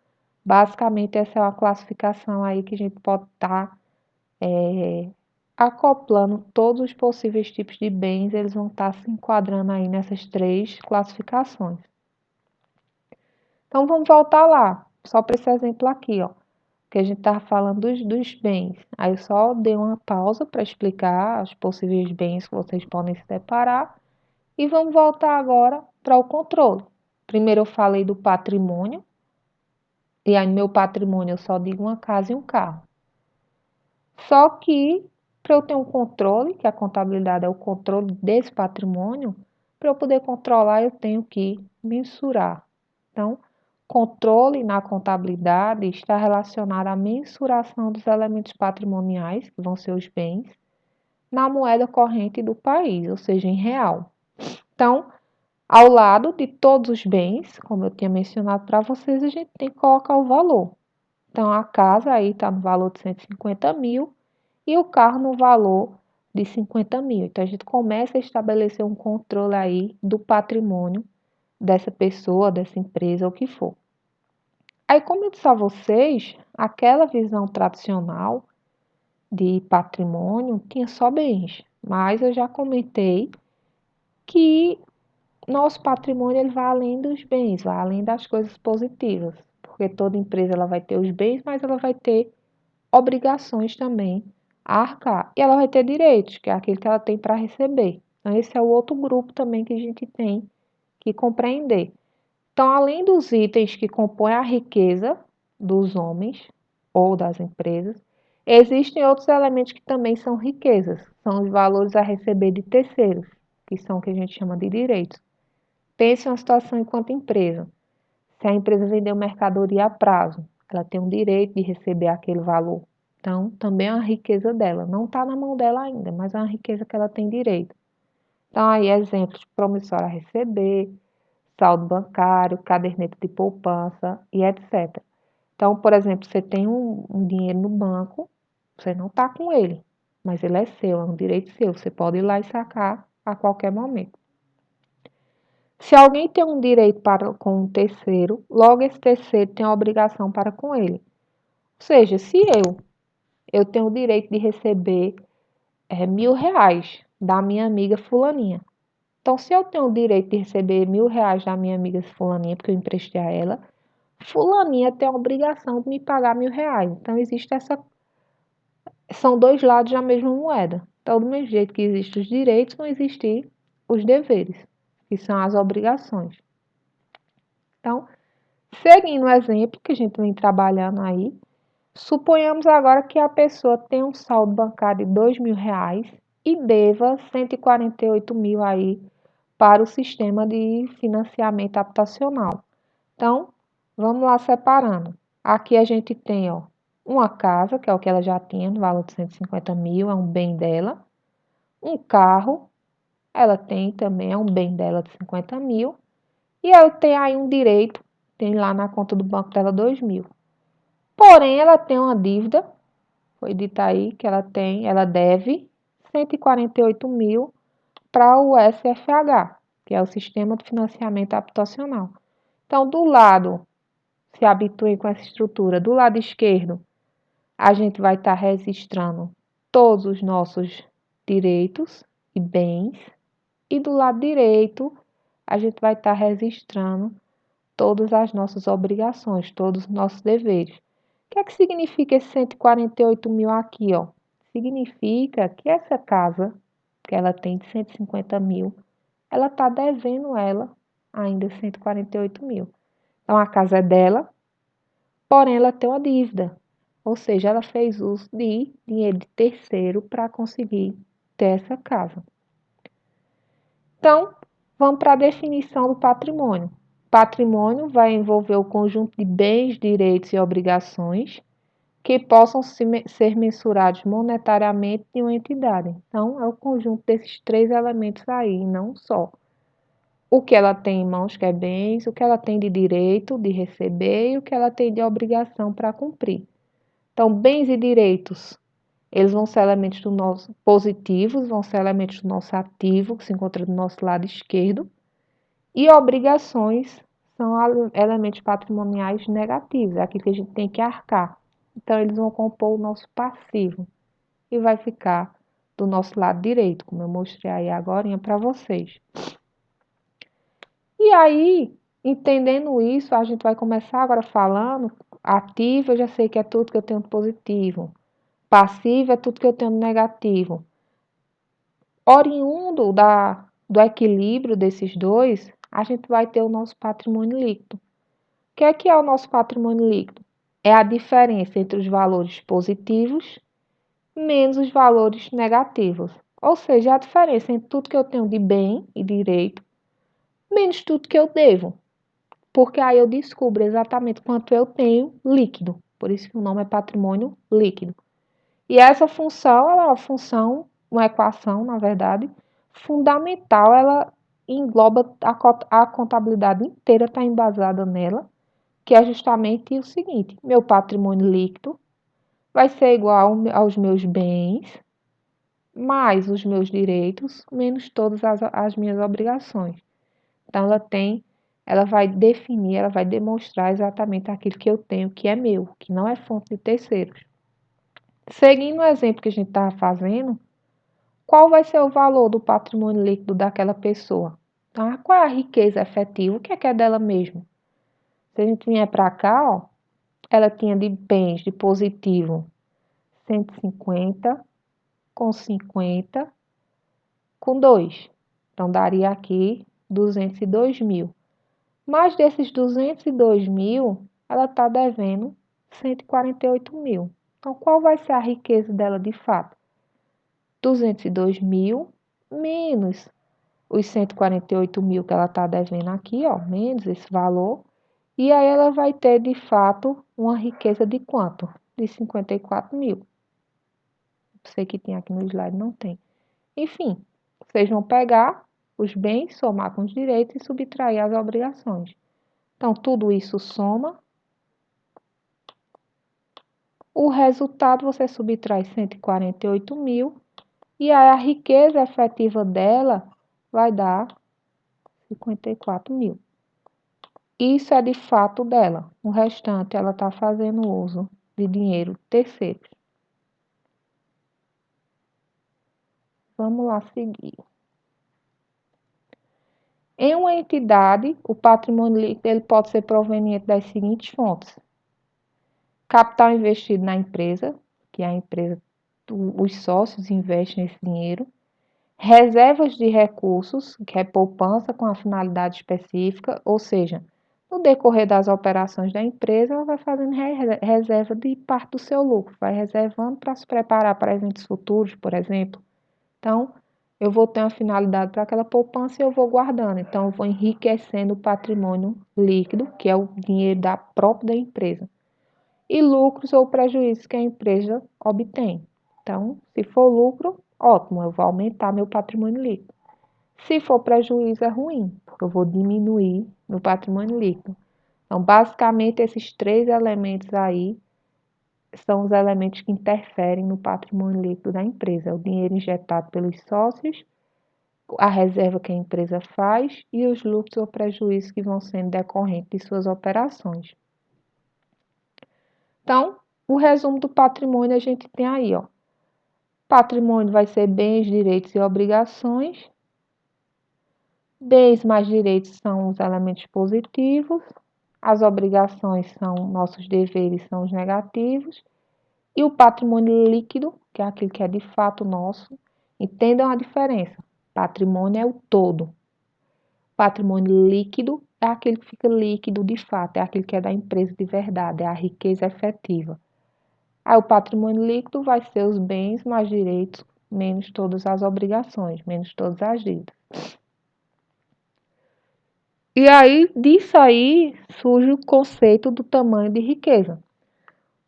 basicamente, essa é uma classificação aí que a gente pode estar acoplando todos os possíveis tipos de bens, eles vão estar se enquadrando aí nessas 3 classificações. Então, vamos voltar lá, só para esse exemplo aqui, ó, que a gente estava falando dos bens. Aí eu só dei uma pausa para explicar os possíveis bens que vocês podem se deparar. E vamos voltar agora para o controle. Primeiro eu falei do patrimônio, e aí meu patrimônio eu só digo uma casa e um carro. Só que para eu ter um controle, que a contabilidade é o controle desse patrimônio, para eu poder controlar eu tenho que mensurar. Então, controle na contabilidade está relacionado à mensuração dos elementos patrimoniais, que vão ser os bens, na moeda corrente do país, ou seja, em real. Então, ao lado de todos os bens, como eu tinha mencionado para vocês, a gente tem que colocar o valor. Então, a casa aí está no valor de 150 mil e o carro no valor de 50 mil. Então, a gente começa a estabelecer um controle aí do patrimônio dessa pessoa, dessa empresa, ou o que for. Aí, como eu disse a vocês, aquela visão tradicional de patrimônio tinha só bens, mas eu já comentei que nosso patrimônio ele vai além dos bens, vai além das coisas positivas, porque toda empresa ela vai ter os bens, mas ela vai ter obrigações também a arcar. E ela vai ter direitos, que é aquilo que ela tem para receber. Então, esse é o outro grupo também que a gente tem que compreender. Então, além dos itens que compõem a riqueza dos homens ou das empresas, existem outros elementos que também são riquezas, são os valores a receber de terceiros, que são o que a gente chama de direitos. Pense uma situação enquanto empresa. Se a empresa vendeu mercadoria a prazo, ela tem o direito de receber aquele valor. Então, também é uma riqueza dela. Não está na mão dela ainda, mas é uma riqueza que ela tem direito. Então, aí, exemplos: promissório a receber, saldo bancário, caderneta de poupança e etc. Então, por exemplo, você tem um dinheiro no banco, você não está com ele, mas ele é seu, é um direito seu. Você pode ir lá e sacar a qualquer momento. Se alguém tem um direito para com um terceiro, logo esse terceiro tem a obrigação para com ele. Ou seja, se eu tenho o direito de receber R$ 1.000 da minha amiga fulaninha. Então, se eu tenho o direito de receber R$ 1.000 da minha amiga fulaninha, porque eu emprestei a ela, fulaninha tem a obrigação de me pagar R$ 1.000. Então, existe essa... São dois lados da mesma moeda. Então, do mesmo jeito que existem os direitos, vão existir os deveres, que são as obrigações. Então, seguindo o exemplo que a gente vem trabalhando aí, suponhamos agora que a pessoa tem um saldo bancário de R$ 2.000 e deva 148 mil aí para o sistema de financiamento habitacional. Então, vamos lá separando. Aqui a gente tem, ó, uma casa, que é o que ela já tinha, no valor de 150 mil, é um bem dela. Um carro, ela tem também, é um bem dela de 50 mil. E ela tem aí um direito, tem lá na conta do banco dela 2 mil. Porém, ela tem uma dívida, foi dito aí que ela deve 148 mil para o SFH, que é o Sistema de Financiamento Habitacional. Então, do lado, se habituem com essa estrutura, do lado esquerdo, a gente vai estar registrando todos os nossos direitos e bens, e do lado direito, a gente vai estar registrando todas as nossas obrigações, todos os nossos deveres. O que é que significa esse 148 mil aqui, ó? Significa que essa casa, que ela tem de 150 mil, ela está devendo ela ainda 148 mil. Então, a casa é dela, porém ela tem uma dívida. Ou seja, ela fez uso de dinheiro de terceiro para conseguir ter essa casa. Então, vamos para a definição do patrimônio. Patrimônio vai envolver o conjunto de bens, direitos e obrigações que possam ser mensurados monetariamente de uma entidade. Então, é o conjunto desses três elementos aí, não só o que ela tem em mãos, que é bens, o que ela tem de direito de receber e o que ela tem de obrigação para cumprir. Então, bens e direitos, eles vão ser elementos do nosso positivos, vão ser elementos do nosso ativo, que se encontra do nosso lado esquerdo, e obrigações são elementos patrimoniais negativos, é aquilo que a gente tem que arcar. Então, eles vão compor o nosso passivo e vai ficar do nosso lado direito, como eu mostrei aí agora para vocês. E aí, entendendo isso, a gente vai começar agora falando ativo, eu já sei que é tudo que eu tenho de positivo. Passivo é tudo que eu tenho de negativo. Oriundo do equilíbrio desses dois, a gente vai ter o nosso patrimônio líquido. O que é o nosso patrimônio líquido? É a diferença entre os valores positivos menos os valores negativos. Ou seja, a diferença entre tudo que eu tenho de bem e direito menos tudo que eu devo. Porque aí eu descubro exatamente quanto eu tenho líquido. Por isso que o nome é patrimônio líquido. E essa função, ela é uma função, uma equação, na verdade, fundamental. Ela engloba a contabilidade inteira, está embasada nela, que é justamente o seguinte: meu patrimônio líquido vai ser igual aos meus bens, mais os meus direitos, menos todas as minhas obrigações. Então, ela vai definir, ela vai demonstrar exatamente aquilo que eu tenho, que é meu, que não é fonte de terceiros. Seguindo o exemplo que a gente estava fazendo, qual vai ser o valor do patrimônio líquido daquela pessoa? Tá? Qual é a riqueza efetiva? O que é dela mesmo? Se a gente vier para cá, ó, ela tinha de bens de positivo 150, com 50, com 2. Então, daria aqui 202 mil. Mas desses 202 mil, ela está devendo 148 mil. Então, qual vai ser a riqueza dela de fato? 202 mil menos os 148 mil que ela está devendo aqui, ó, menos esse valor. E aí ela vai ter, de fato, uma riqueza de quanto? De 54 mil. Sei que tem aqui no slide, não tem. Enfim, vocês vão pegar os bens, somar com os direitos e subtrair as obrigações. Então, tudo isso soma. O resultado, você subtrai 148 mil. E aí a riqueza efetiva dela vai dar 54 mil. Isso é de fato dela. O restante, ela está fazendo uso de dinheiro terceiro. Vamos lá seguir. Em uma entidade, o patrimônio líquido ele pode ser proveniente das seguintes fontes: capital investido na empresa, que a empresa, os sócios investem esse dinheiro; reservas de recursos, que é poupança com a finalidade específica, ou seja, no decorrer das operações da empresa, ela vai fazendo reserva de parte do seu lucro, vai reservando para se preparar para eventos futuros, por exemplo. Então, eu vou ter uma finalidade para aquela poupança e eu vou guardando. Então, eu vou enriquecendo o patrimônio líquido, que é o dinheiro próprio da empresa. E lucros ou prejuízos que a empresa obtém. Então, se for lucro, ótimo, eu vou aumentar meu patrimônio líquido. Se for prejuízo, é ruim, porque eu vou diminuir meu patrimônio líquido. Então, basicamente, esses três elementos aí são os elementos que interferem no patrimônio líquido da empresa: o dinheiro injetado pelos sócios, a reserva que a empresa faz e os lucros ou prejuízos que vão sendo decorrentes de suas operações. Então, o resumo do patrimônio a gente tem aí, ó. Patrimônio vai ser bens, direitos e obrigações. Bens mais direitos são os elementos positivos. As obrigações são nossos deveres, são os negativos. E o patrimônio líquido, que é aquele que é de fato nosso. Entendam a diferença. Patrimônio é o todo. Patrimônio líquido é aquele que fica líquido de fato, é aquele que é da empresa de verdade, é a riqueza efetiva. Aí o patrimônio líquido vai ser os bens mais direitos, menos todas as obrigações, menos todas as dívidas. E aí, disso aí, surge o conceito do tamanho de riqueza.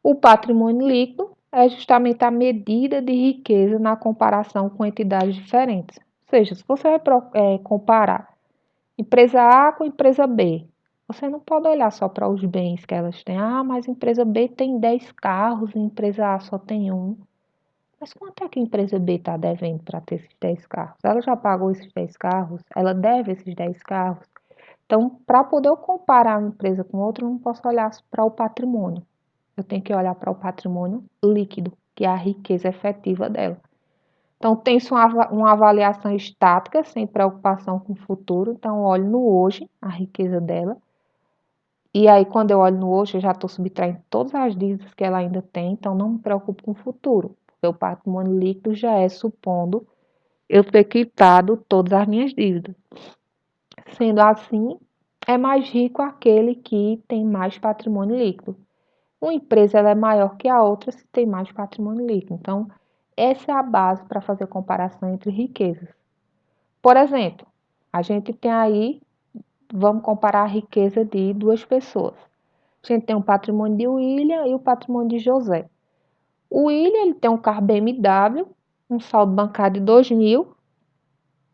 O patrimônio líquido é justamente a medida de riqueza na comparação com entidades diferentes. Ou seja, se você vai comparar empresa A com empresa B, você não pode olhar só para os bens que elas têm. Ah, mas a empresa B tem 10 carros e a empresa A só tem um. Mas quanto é que a empresa B está devendo para ter esses 10 carros? Ela já pagou esses 10 carros? Ela deve esses 10 carros? Então, para poder eu comparar uma empresa com outra, eu não posso olhar para o patrimônio. Eu tenho que olhar para o patrimônio líquido, que é a riqueza efetiva dela. Então, tem-se uma avaliação estática, sem preocupação com o futuro. Então, eu olho no hoje, a riqueza dela. E aí, quando eu olho no hoje, eu já estou subtraindo todas as dívidas que ela ainda tem. Então, não me preocupo com o futuro, porque o patrimônio líquido já é supondo eu ter quitado todas as minhas dívidas. Sendo assim, é mais rico aquele que tem mais patrimônio líquido. Uma empresa ela é maior que a outra se tem mais patrimônio líquido. Então, essa é a base para fazer comparação entre riquezas. Por exemplo, a gente tem aí, vamos comparar a riqueza de duas pessoas. A gente tem o patrimônio de William e o patrimônio de José. O William ele tem um carro BMW, um saldo bancário de 2 mil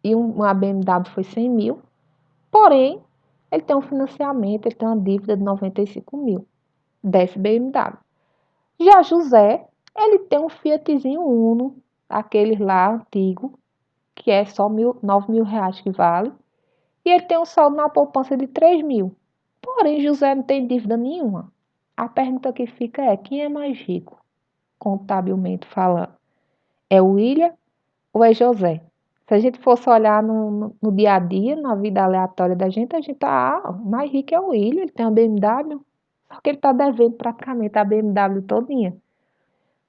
e uma BMW foi 100 mil. Porém, ele tem um financiamento, ele tem uma dívida de 95 mil desse BMW. Já José, ele tem um Fiatzinho Uno, aquele lá antigo, que é só 9 mil reais que vale. E ele tem um saldo na poupança de 3 mil. Porém, José não tem dívida nenhuma. A pergunta que fica é, quem é mais rico, contabilmente falando? É o William ou é José? Se a gente fosse olhar no dia a dia, na vida aleatória da gente, a gente o mais rico é o William, ele tem uma BMW, Só que ele está devendo praticamente a BMW todinha.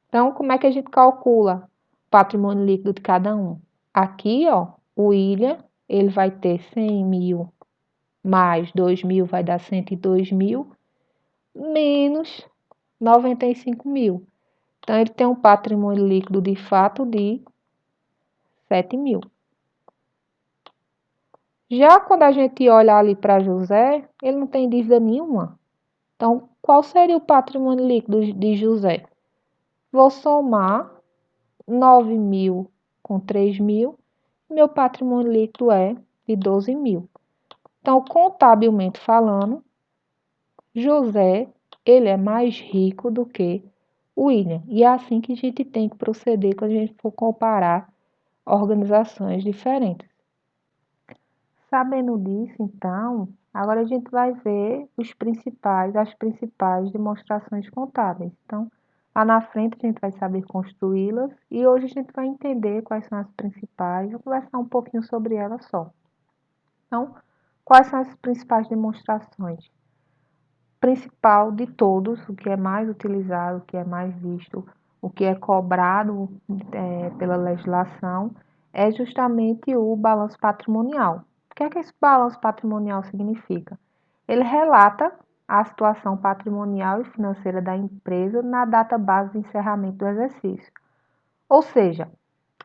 Então, como é que a gente calcula o patrimônio líquido de cada um? Aqui, ó, o William, ele vai ter 100 mil mais 2 mil vai dar 102 mil, menos 95 mil. Então, ele tem um patrimônio líquido de fato de 7 mil. Já quando a gente olha ali para José, ele não tem dívida nenhuma. Então, qual seria o patrimônio líquido de José? Vou somar 9 mil com 3 mil. Meu patrimônio líquido é de 12 mil. Então, contabilmente falando, José, ele é mais rico do que William. E é assim que a gente tem que proceder quando a gente for comparar organizações diferentes. Sabendo disso, então, agora a gente vai ver as principais demonstrações contábeis. Então, lá na frente a gente vai saber construí-las e hoje a gente vai entender quais são as principais, vou conversar um pouquinho sobre elas só. Então, quais são as principais demonstrações? Principal de todos, o que é mais utilizado, o que é mais visto, o que é cobrado pela legislação, é justamente o balanço patrimonial. O que é que esse balanço patrimonial significa? Ele relata a situação patrimonial e financeira da empresa na data base de encerramento do exercício. Ou seja,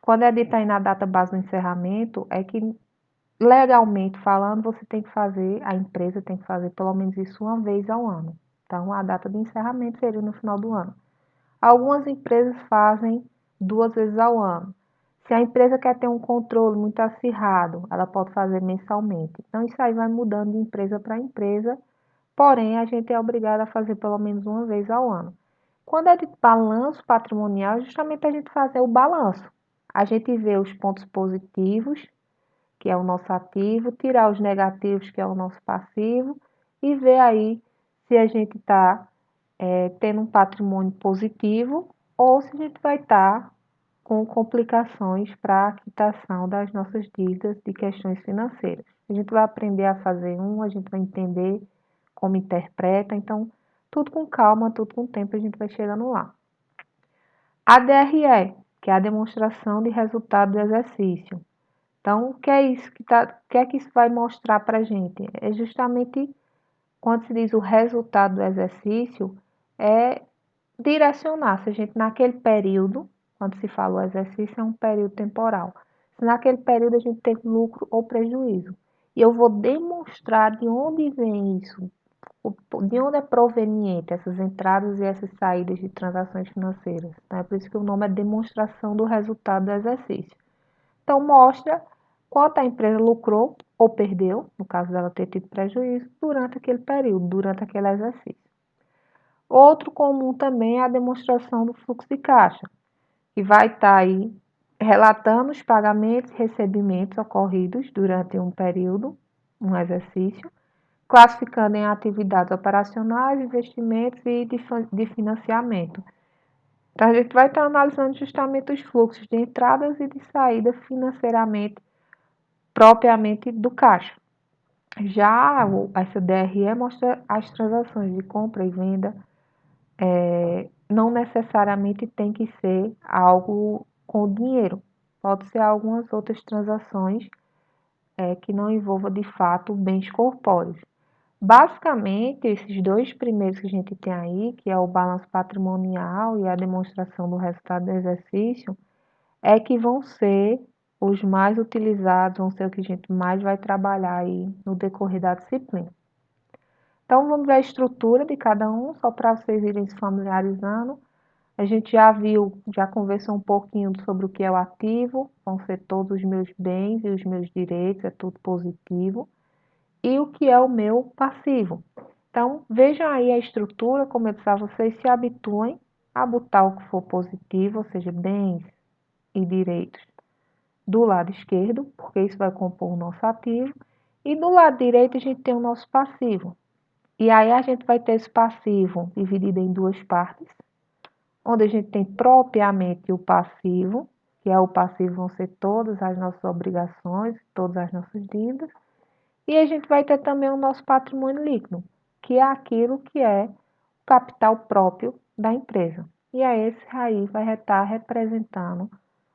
quando é dito aí na data base do encerramento, é que legalmente falando, você tem que fazer, a empresa tem que fazer pelo menos isso uma vez ao ano. Então, a data de encerramento seria no final do ano. Algumas empresas fazem 2 vezes ao ano. Se a empresa quer ter um controle muito acirrado, ela pode fazer mensalmente. Então, isso aí vai mudando de empresa para empresa, porém, a gente é obrigado a fazer pelo menos uma vez ao ano. Quando é de balanço patrimonial, justamente a gente fazer o balanço. A gente vê os pontos positivos, que é o nosso ativo, tirar os negativos, que é o nosso passivo, e ver aí se a gente está tendo um patrimônio positivo ou se a gente vai estar com complicações para a quitação das nossas dívidas de questões financeiras. A gente vai aprender a fazer a gente vai entender como interpreta, então tudo com calma, tudo com tempo a gente vai chegando lá. A DRE, que é a demonstração de resultado do exercício. Então, o que é isso o que é que isso vai mostrar para a gente? É justamente quando se diz o resultado do exercício, é direcionar se a gente naquele período, quando se fala o exercício, é um período temporal. Se naquele período a gente tem lucro ou prejuízo. E eu vou demonstrar de onde vem isso, de onde é proveniente essas entradas e essas saídas de transações financeiras. Então, é por isso que o nome é demonstração do resultado do exercício. Então, mostra quanto a empresa lucrou ou perdeu, no caso dela ter tido prejuízo, durante aquele período, durante aquele exercício. Outro comum também é a demonstração do fluxo de caixa, que vai estar aí relatando os pagamentos e recebimentos ocorridos durante um período, um exercício, classificando em atividades operacionais, investimentos e de financiamento. Então, a gente vai estar analisando justamente os fluxos de entradas e de saída financeiramente, propriamente do caixa. Já essa DRE mostra as transações de compra e venda, não necessariamente tem que ser algo com dinheiro, pode ser algumas outras transações que não envolva de fato bens corpóreos. Basicamente, esses dois primeiros que a gente tem aí, que é o balanço patrimonial e a demonstração do resultado do exercício, é que vão ser os mais utilizados, vão ser o que a gente mais vai trabalhar aí no decorrer da disciplina. Então, vamos ver a estrutura de cada um, só para vocês irem se familiarizando. A gente já viu, já conversou um pouquinho sobre o que é o ativo, vão ser todos os meus bens e os meus direitos, é tudo positivo. E o que é o meu passivo. Então, vejam aí a estrutura, como eu disse a vocês, se habituem a botar o que for positivo, ou seja, bens e direitos, do lado esquerdo, porque isso vai compor o nosso ativo. E do lado direito a gente tem o nosso passivo. E aí a gente vai ter esse passivo dividido em duas partes, onde a gente tem propriamente o passivo, que é o passivo vão ser todas as nossas obrigações, todas as nossas dívidas, e a gente vai ter também o nosso patrimônio líquido, que é aquilo que é capital próprio da empresa. E é esse aí vai estar representando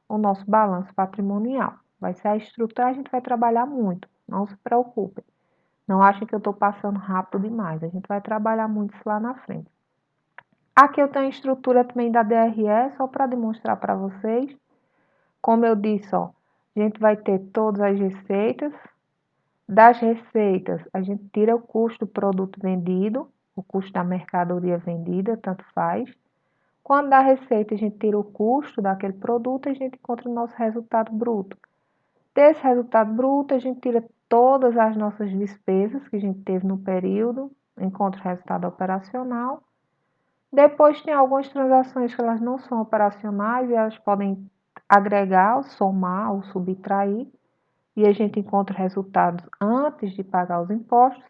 o nosso balanço patrimonial. Vai ser a estrutura, a gente vai trabalhar muito, não se preocupem. Não achem que eu estou passando rápido demais, a gente vai trabalhar muito isso lá na frente. Aqui eu tenho a estrutura também da DRE, só para demonstrar para vocês. Como eu disse, ó, a gente vai ter todas as receitas. Das receitas, a gente tira o custo do produto vendido, o custo da mercadoria vendida, tanto faz. Quando dá receita, a gente tira o custo daquele produto e a gente encontra o nosso resultado bruto. Desse resultado bruto, a gente tira todas as nossas despesas que a gente teve no período, encontra o resultado operacional. Depois tem algumas transações que elas não são operacionais e elas podem agregar, somar ou subtrair. E a gente encontra resultados antes de pagar os impostos.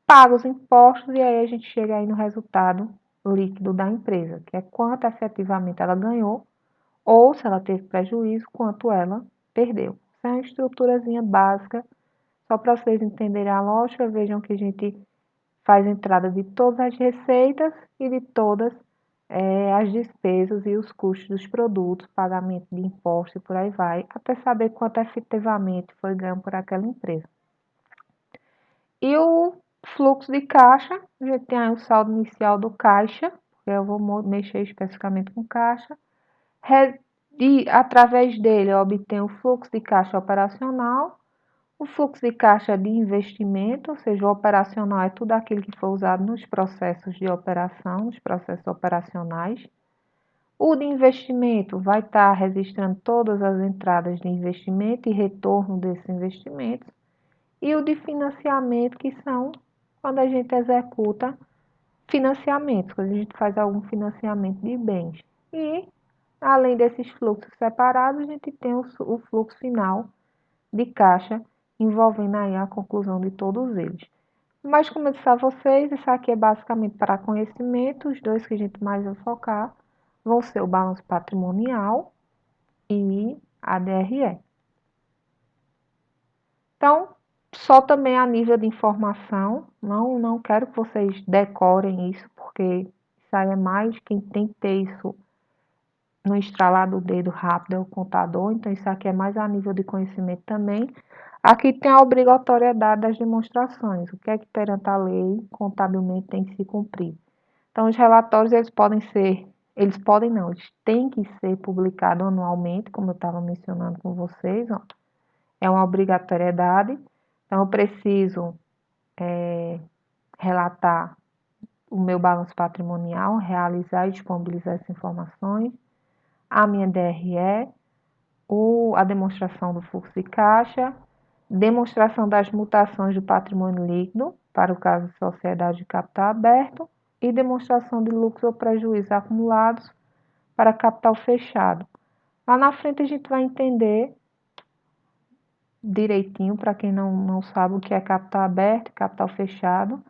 Paga os impostos e aí a gente chega aí no resultado líquido da empresa, que é quanto efetivamente ela ganhou ou, se ela teve prejuízo, quanto ela perdeu. Essa é uma estruturazinha básica, só para vocês entenderem a lógica. Vejam que a gente faz entrada de todas as receitas e de todas as despesas e os custos dos produtos, pagamento de impostos e por aí vai, até saber quanto efetivamente foi ganho por aquela empresa. E o fluxo de caixa, a gente tem aí o saldo inicial do caixa, que eu vou mexer especificamente com caixa, e através dele eu obtenho o fluxo de caixa operacional, o fluxo de caixa de investimento, ou seja, o operacional é tudo aquilo que foi usado nos processos de operação, nos processos operacionais. O de investimento vai estar registrando todas as entradas de investimento e retorno desses investimentos. E o de financiamento, que são quando a gente executa financiamentos, quando a gente faz algum financiamento de bens. E, além desses fluxos separados, a gente tem o fluxo final de caixa, envolvendo aí a conclusão de todos eles. Mas, como eu disse a vocês, isso aqui é basicamente para conhecimento. Os dois que a gente mais vai focar vão ser o balanço patrimonial e a DRE. Então, só também a nível de informação, não quero que vocês decorem isso, porque isso aí é mais quem tem que ter isso no estralar do dedo rápido é o contador, então isso aqui é mais a nível de conhecimento também. Aqui tem a obrigatoriedade das demonstrações, o que é que perante a lei, contabilmente tem que se cumprir. Então, os relatórios, eles podem não, eles têm que ser publicados anualmente, como eu estava mencionando com vocês, ó. É uma obrigatoriedade. Então, eu preciso relatar o meu balanço patrimonial, realizar e disponibilizar essas informações, a minha DRE, a demonstração do fluxo de caixa, demonstração das mutações do patrimônio líquido, para o caso de sociedade de capital aberto, e demonstração de lucros ou prejuízos acumulados para capital fechado. Lá na frente a gente vai entender direitinho, para quem não sabe o que é capital aberto e capital fechado.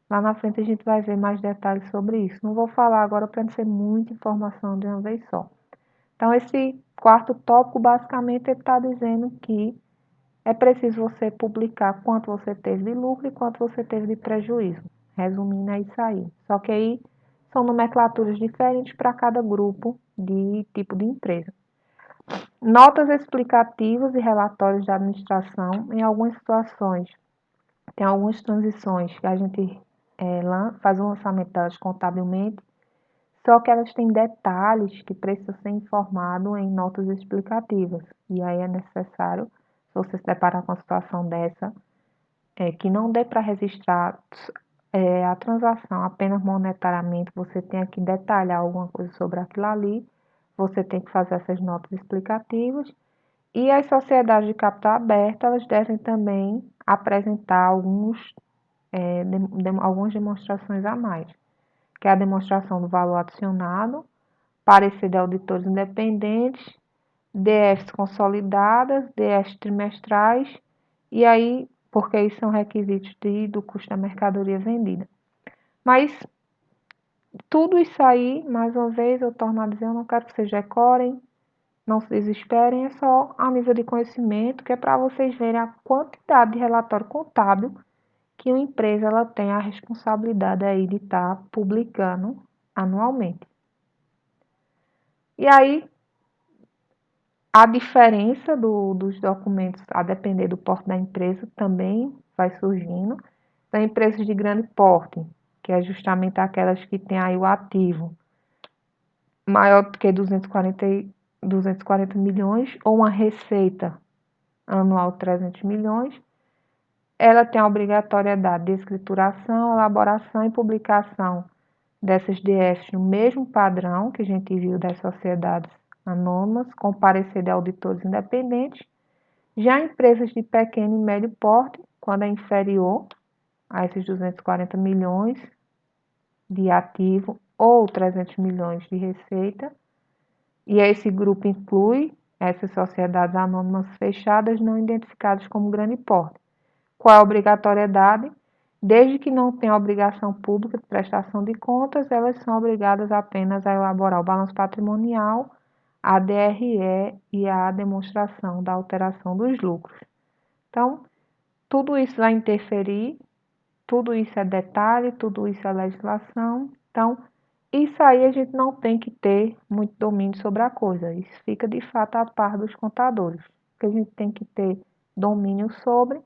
Lá na frente a gente vai ver mais detalhes sobre isso. Não vou falar agora para não ser muita informação de uma vez só. Então, esse quarto tópico, basicamente, ele está dizendo que é preciso você publicar quanto você teve de lucro e quanto você teve de prejuízo. Resumindo, é isso aí. Só que aí são nomenclaturas diferentes para cada grupo de tipo de empresa. Notas explicativas e relatórios de administração em algumas situações. Tem algumas transições que a gente faz o lançamento delas contabilmente, só que elas têm detalhes que precisam ser informados em notas explicativas. E aí é necessário, se você se deparar com uma situação dessa, que não dê para registrar a transação apenas monetariamente, você tem que detalhar alguma coisa sobre aquilo ali, você tem que fazer essas notas explicativas. E as sociedades de capital aberto, elas devem também apresentar algumas demonstrações a mais, que é a demonstração do valor adicionado, parecer de auditores independentes, DFs consolidadas, DFs trimestrais, e aí, porque isso são requisitos do custo da mercadoria vendida. Mas tudo isso aí, mais uma vez, eu torno a dizer, eu não quero que vocês decorem, não se desesperem, é só a nível de conhecimento, que é para vocês verem a quantidade de relatório contábil que uma empresa ela tem a responsabilidade aí de estar publicando anualmente. E aí, a diferença dos documentos, a depender do porte da empresa, também vai surgindo. Então, empresas de grande porte, que é justamente aquelas que têm aí o ativo maior do que 240 milhões ou uma receita anual de 300 milhões, ela tem a obrigatoriedade de escrituração, elaboração e publicação dessas DFs no mesmo padrão que a gente viu das sociedades anônimas, com parecer de auditores independentes. Já empresas de pequeno e médio porte, quando é inferior a esses 240 milhões de ativo ou 300 milhões de receita, e esse grupo inclui essas sociedades anônimas fechadas não identificadas como grande porte. Qual é a obrigatoriedade? Desde que não tenha obrigação pública de prestação de contas, elas são obrigadas apenas a elaborar o balanço patrimonial, a DRE e a demonstração da alteração dos lucros. Então, tudo isso vai interferir, tudo isso é detalhe, tudo isso é legislação. Então, isso aí a gente não tem que ter muito domínio sobre a coisa. Isso fica de fato a par dos contadores. O que a gente tem que ter domínio sobre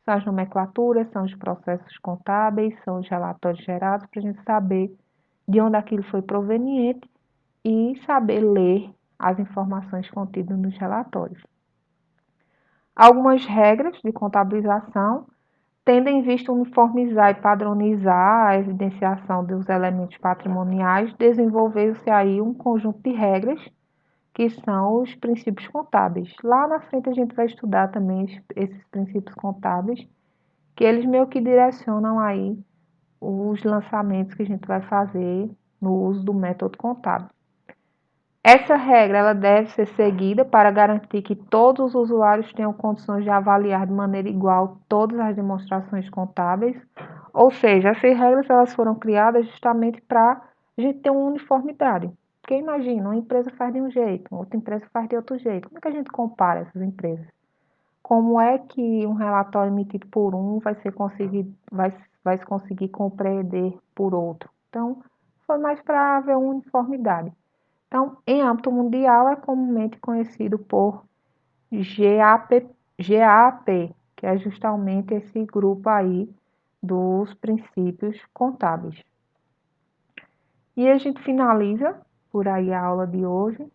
são as nomenclaturas, são os processos contábeis, são os relatórios gerados, para a gente saber de onde aquilo foi proveniente e saber ler as informações contidas nos relatórios. Algumas regras de contabilização tendo em vista uniformizar e padronizar a evidenciação dos elementos patrimoniais, desenvolveu-se aí um conjunto de regras que são os princípios contábeis. Lá na frente a gente vai estudar também esses princípios contábeis, que eles meio que direcionam aí os lançamentos que a gente vai fazer no uso do método contábil. Essa regra ela deve ser seguida para garantir que todos os usuários tenham condições de avaliar de maneira igual todas as demonstrações contábeis, ou seja, essas regras elas foram criadas justamente para a gente ter uma uniformidade. Porque imagina, uma empresa faz de um jeito, outra empresa faz de outro jeito. Como é que a gente compara essas empresas? Como é que um relatório emitido por um vai se conseguir compreender por outro? Então, foi mais para haver uma uniformidade. Então, em âmbito mundial, é comumente conhecido por GAP, que é justamente esse grupo aí dos princípios contábeis. E a gente finaliza por aí a aula de hoje,